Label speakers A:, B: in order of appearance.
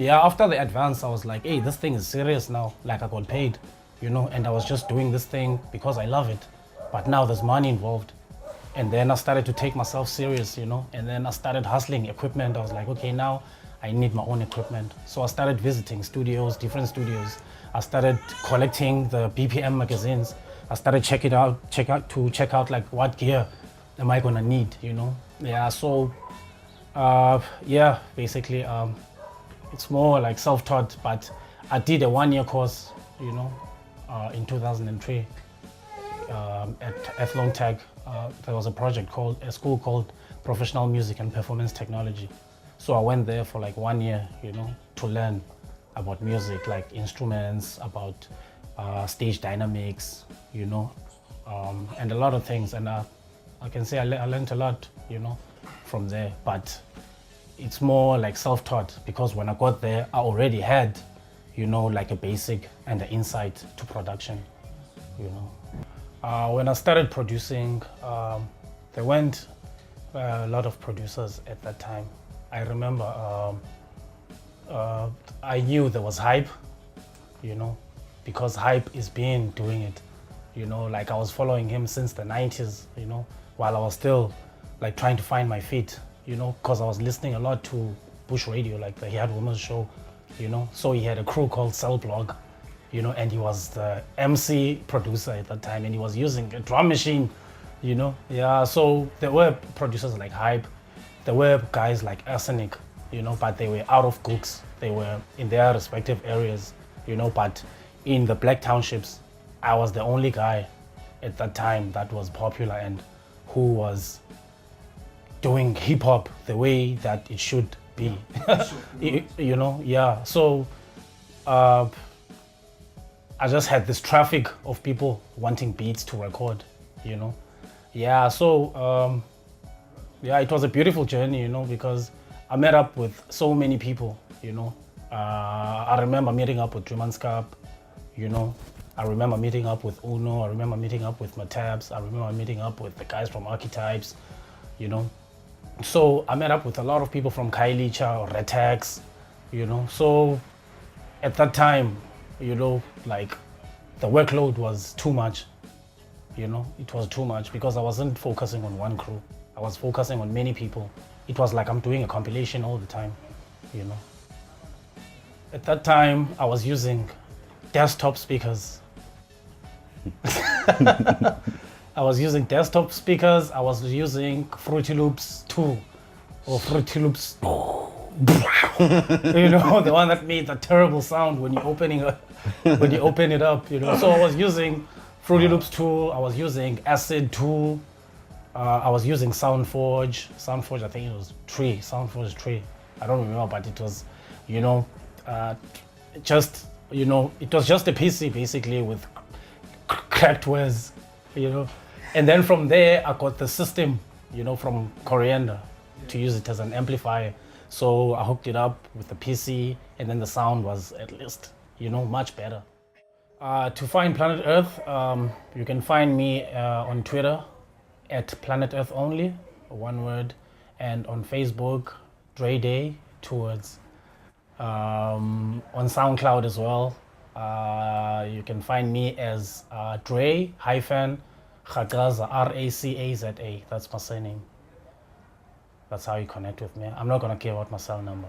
A: Yeah, after the advance, I was like, hey, this thing is serious now. Like, I got paid, you know, and I was just doing this thing because I love it. But now there's money involved. And then I started to take myself serious, you know, and then I started hustling equipment. I was like, okay, now I need my own equipment. So I started visiting studios, different studios. I started collecting the BPM magazines. I started check out like what gear am I gonna need, you know? Yeah, so yeah, basically it's more like self-taught, but I did a 1-year course, you know, in 2003 at Athlone Tech. There was a school called Professional Music and Performance Technology. So I went there for like 1 year, you know, to learn about music, like instruments, about stage dynamics, you know, and a lot of things. And I can say I learned a lot, you know, from there. But it's more like self-taught, because when I got there, I already had, you know, like a basic and an insight to production, you know. When I started producing, there weren't a lot of producers at that time. I remember I knew there was Hype, you know, because Hype is been doing it, you know, like I was following him since the 90s, you know, while I was still like trying to find my feet, you know, because I was listening a lot to Bush Radio, like he had Women's Show, you know, so he had a crew called Cell Blog, you know, and he was the MC producer at that time, and he was using a drum machine, you know. Yeah, so there were producers like Hype, there were guys like Arsenic, you know, but they were out of Gugs. They were in their respective areas, you know, but in the black townships, I was the only guy at that time that was popular and who was doing hip hop the way that it should be, you know, yeah. So I just had this traffic of people wanting beats to record, you know. Yeah, so yeah, it was a beautiful journey, you know, because I met up with so many people, you know. I remember meeting up with Driemanskap, you know. I remember meeting up with Uno. I remember meeting up with Matabs. I remember meeting up with the guys from Archetypes, you know. So I met up with a lot of people from Kailicha or Rattex, you know. So at that time, you know, like the workload was too much, you know. It was too much because I wasn't focusing on one crew. I was focusing on many people. It was like I'm doing a compilation all the time, you know. At that time, I was using desktop speakers. I was using desktop speakers. I was using Fruity Loops 2 or Fruity Loops, you know, the one that made the terrible sound when you open it up, you know. So I was using Fruity Loops 2. I was using Acid 2. I was using SoundForge. SoundForge, I think it was 3. SoundForge 3. I don't remember, but it was, you know, just, you know, it was just a PC basically with cracked words, you know. And then from there, I got the system, you know, from Korianda to use it as an amplifier. So I hooked it up with the PC, and then the sound was at least, you know, much better. To find Planet Earth, you can find me on Twitter at Planet Earth Only, one word, and on Facebook, Dre Day, 2 words. On SoundCloud as well, you can find me as Dre-Khagaza, Racaza. That's my surname. That's how you connect with me. I'm not gonna give out my cell number.